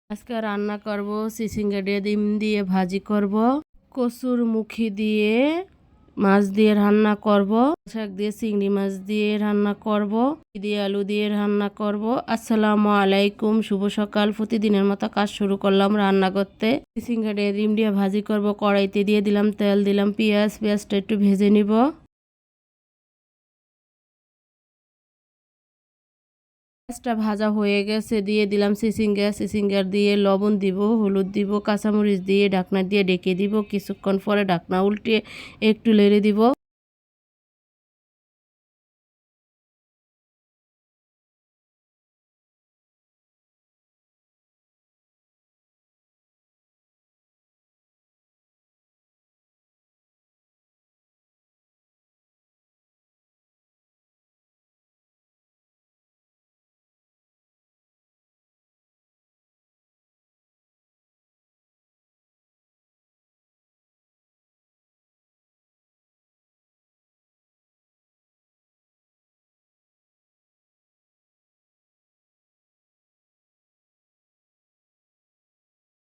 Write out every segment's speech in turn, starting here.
আজকে রান্না করব চিচিঙ্গা দিয়ে ডিম দিয়ে ভাজি করব, কচুর মুখি দিয়ে মাছ দিয়ে রান্না করব, শাক দিয়ে চিংড়ি মাছ দিয়ে রান্না করব, দিয়ে আলু দিয়ে রান্না করব। আসসালামু আলাইকুম, শুভ সকাল। প্রতিদিনের মতো কাজ শুরু করলাম রান্না করতে। চিচিঙ্গা দিয়ে ডিম দিয়ে ভাজি করব। কড়াইতে দিয়ে দিলাম তেল, দিলাম পেঁয়াজটা একটু ভেজে নিব। পেঁয়াজটা ভাজা হয়ে গেছে, দিয়ে দিলাম চিচিঙ্গা দিয়ে লবণ দিব, হলুদ দিব, কাঁচামরিচ দিয়ে ঢাকনা দিয়ে ঢেকে দিব। কিছুক্ষণ পরে ঢাকনা উল্টে একটু নেড়ে দিব।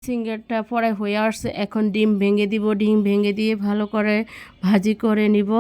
চিচিঙ্গাটা পরে হয়ে আসছে, এখন ডিম ভেঙে দিব। ডিম ভেঙে দিয়ে ভালো করে ভাজি করে নিব।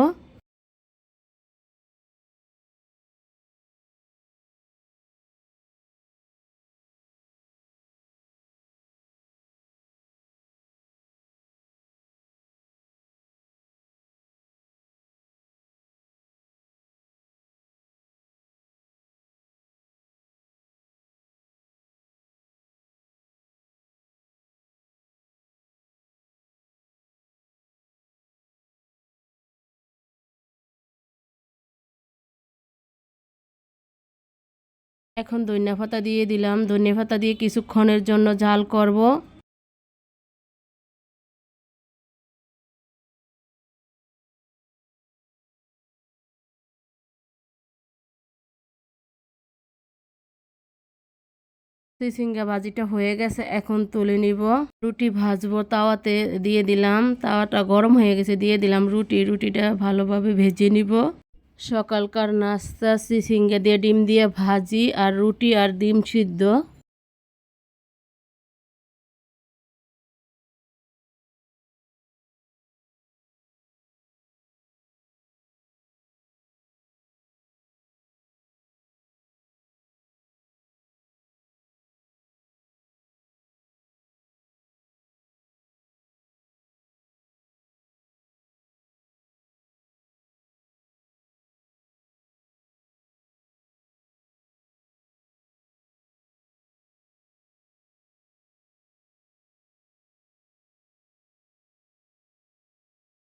এখন ধনিয়া পাতা দিয়ে দিলাম। ধনিয়া পাতা দিয়ে কিছুক্ষণের জন্য জাল করব। চিচিঙ্গা ভাজিটা হয়ে গেছে, এখন তুলে নিব। রুটি ভাজবো, তাওয়াতে দিয়ে দিলাম। তাওয়াটা গরম হয়ে গেছে, দিয়ে দিলাম রুটিটা ভালোভাবে ভেজে নিব। সকালকার নাস্তা চিচিঙ্গা দিয়ে ডিম দিয়ে ভাজি আর রুটি আর ডিম সিদ্ধ।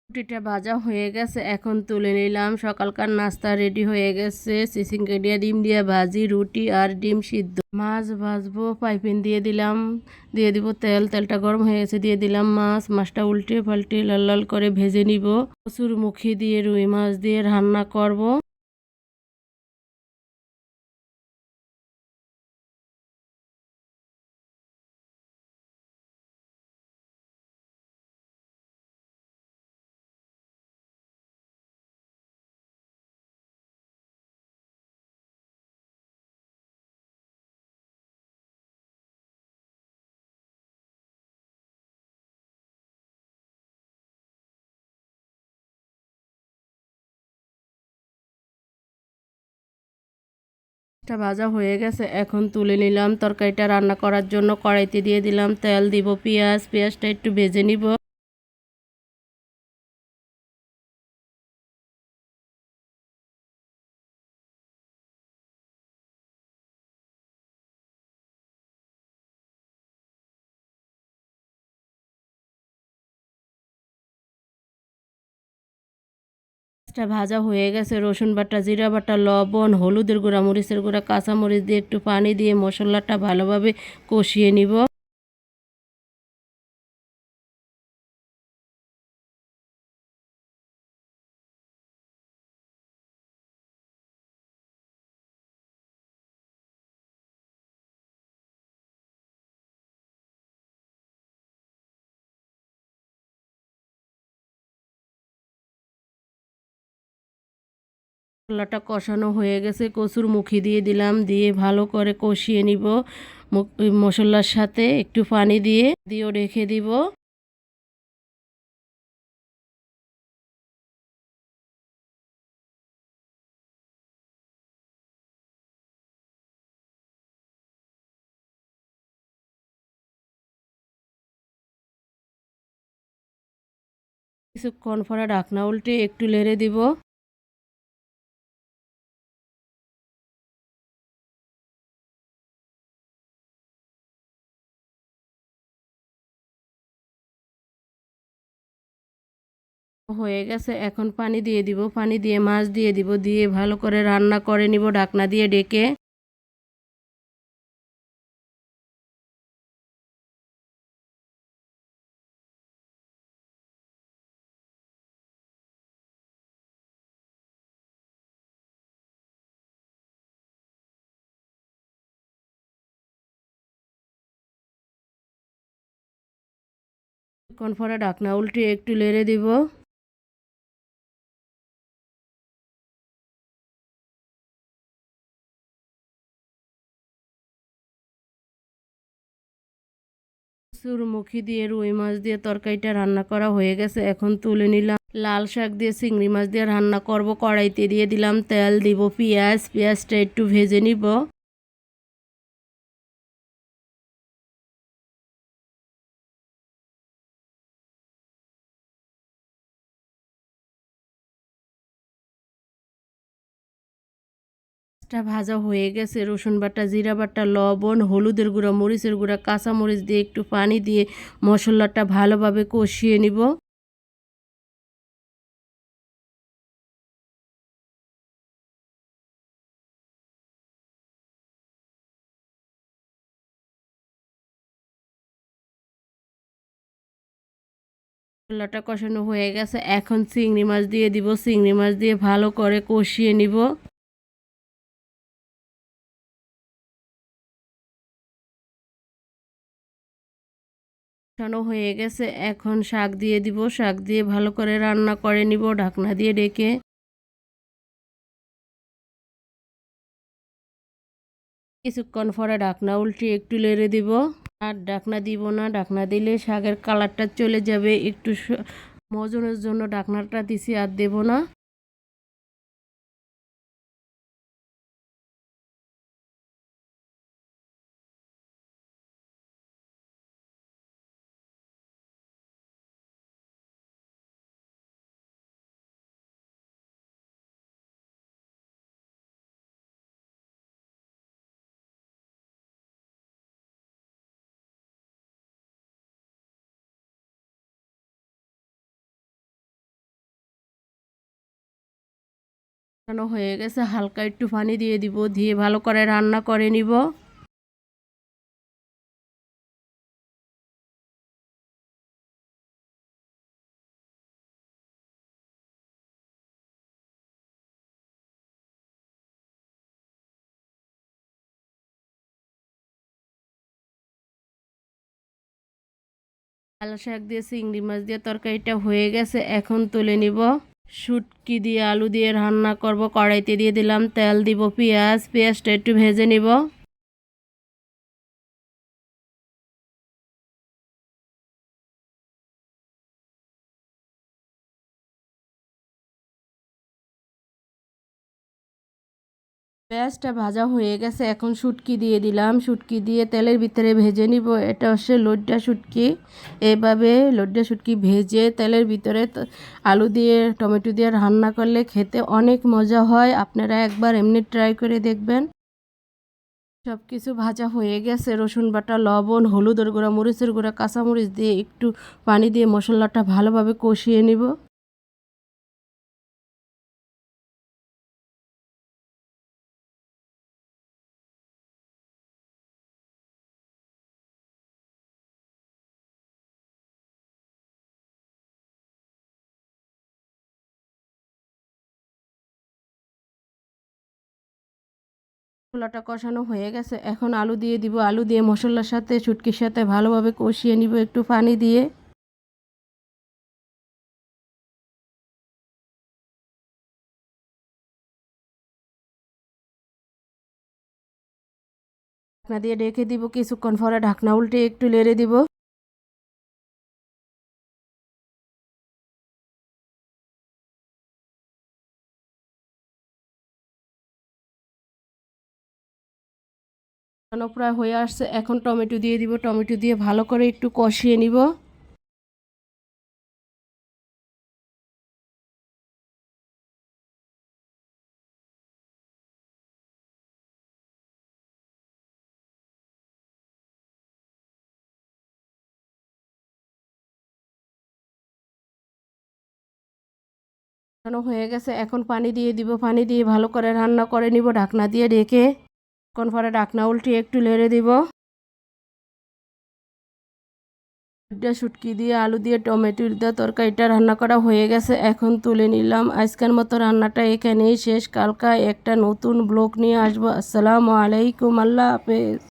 রুটিটা ভাজা হয়ে গেছে, এখন তুলে নিলাম। সকালকার নাস্তা রেডি হয়ে গেছে। চিচিঙ্গা দিয়ে ডিম দিয়ে ভাজি, রুটি আর ডিম সিদ্ধ। মাছ ভাজবো, পাইপিন দিয়ে দিলাম। দিয়ে দিব তেল, তেলটা গরম হয়ে গেছে, দিয়ে দিলাম মাছটা উল্টে পাল্টে লাল লাল করে ভেজে নিব। কচুর মুখি দিয়ে রুই মাছ দিয়ে রান্না করব। এটা ভাজা হয়ে গেছে, এখন তুলে নিলাম। তরকারিটা রান্না করার জন্য কড়াইতে দিয়ে দিলাম তেল, দিব পেঁয়াজটা একটু ভেজে নিব। পেঁয়াজটা ভাজা হয়ে গেছে, রসুন বাটা, জিরা বাটা, লবণ, হলুদের গুঁড়া, মরিচের গুঁড়া, কাঁচামরিচ দিয়ে একটু পানি দিয়ে মশলাটা ভালোভাবে কষিয়ে নিব। মশলাটা কষানো হয়ে গেছে, কচুর মুখি দিয়ে দিলাম, দিয়ে ভালো করে কষিয়ে নিব মশলার সাথে। একটু পানি দিয়েও রেখে দিব। কিছুক্ষণ পরে ঢাকনা উল্টে একটু নেড়ে দিব। হয়ে গেছে, এখন পানি দিয়ে দিব, পানি দিয়ে মাছ দিয়ে দিব, দিয়ে ভালো করে রান্না করে নিব ঢাকনা দিয়ে ঢেকে। কিছুক্ষণ পরে ঢাকনা উল্টে একটু নেড়ে দিব। কচুরমুখী দিয়ে রুই মাছ দিয়ে তরকারিটা রান্না করা হয়ে গেছে, এখন তুলে নিলাম। লাল শাক দিয়ে চিংড়ি মাছ দিয়ে রান্না করব। কড়াইতে দিয়ে দিলাম তেল, দিব পেঁয়াজটা একটু ভেজে নিব। ভাজা হয়ে গেছে, রসুন বাটা, জিরা বাটা, লবণ, হলুদের গুঁড়া, মরিচের গুঁড়া, কাঁচা মরিচ দিয়ে একটু পানি দিয়ে মশলাটা ভালোভাবে কষিয়ে নিব। মশলাটা কষানো হয়ে গেছে, এখন চিংড়ি মাছ দিয়ে দিব। চিংড়ি মাছ দিয়ে ভালো করে কষিয়ে নিব। কষানো হয়ে গেছে, এখন শাক দিয়ে দিব। শাক দিয়ে ভালো করে রান্না করে নিব ঢাকনা দিয়ে ঢেকে। কিছুক্ষণ পরে ঢাকনা উল্টে একটু নেড়ে দিব। আর ঢাকনা দিব না, ঢাকনা দিলে শাকের কালারটা চলে যাবে। একটু মজনের জন্য ঢাকনাটা দিছি, আর দেব না। কষানো হয়ে গেছে, হালকা একটু পানি দিয়ে দিব, দিয়ে ভালো করে রান্না করে নিব। লাল শাক দিয়ে চিংড়ি মাছ দিয়ে তরকারিটা হয়ে গেছে, এখন তুলে নিব। শুটকি দিয়ে আলু দিয়ে রান্না করব। কড়াইতে দিয়ে দিলাম তেল, দিব পেঁয়াজটা একটু ভেজে নিব। পেঁয়াজটা ভাজা হয়ে গেছে, এখন শুটকি দিয়ে দিলাম। শুটকি দিয়ে তেলের ভিতরে ভেজে নিব। এটা হচ্ছে লইট্টা শুটকি। এভাবে লইট্টা শুটকি ভেজে তেলের ভিতরে আলু দিয়ে টমেটো দিয়ে রান্না করলে খেতে অনেক মজা হয়। আপনারা একবার এমনি ট্রাই করে দেখবেন। সব কিছু ভাজা হয়ে গেছে, রসুন বাটা, লবণ, হলুদের গুঁড়া, মরিচের গুঁড়া, কাঁচামরিচ দিয়ে একটু পানি দিয়ে মশলাটা ভালোভাবে কষিয়ে নিব। মশলাটা কষানো হয়ে গেছে, এখন আলু দিয়ে দিব। আলু দিয়ে মশলার সাথে শুটকির সাথে ভালোভাবে কষিয়ে নিব একটু পানি দিয়ে। ঢাকনা দিয়ে ঢেকে দিব, কিছুক্ষণ পরে ঢাকনা উল্টে একটু নেড়ে দিব। প্রায় হয়ে আসছে, এখন টমেটো দিয়ে দিব, টমেটো দিয়ে ভালো করে একটু কষিয়ে নিব। হয়ে গেছে, এখন পানি দিয়ে দিব, পানি দিয়ে ভালো করে রান্না করে নিব ঢাকনা দিয়ে ঢেকে। কিছুক্ষণ পরে ঢাকনা উল্টিয়ে একটু নেড়ে দিব। শুটকি দিয়ে আলু দিয়ে টমেটোর দিয়ে তরকারিটা রান্না করা হয়ে গেছে, এখন তুলে নিলাম। আজকের মতো রান্নাটা এখানেই শেষ, কালকে একটা নতুন ব্লগ নিয়ে আসবো। আসসালামু আলাইকুম, আল্লাহ হাফেজ।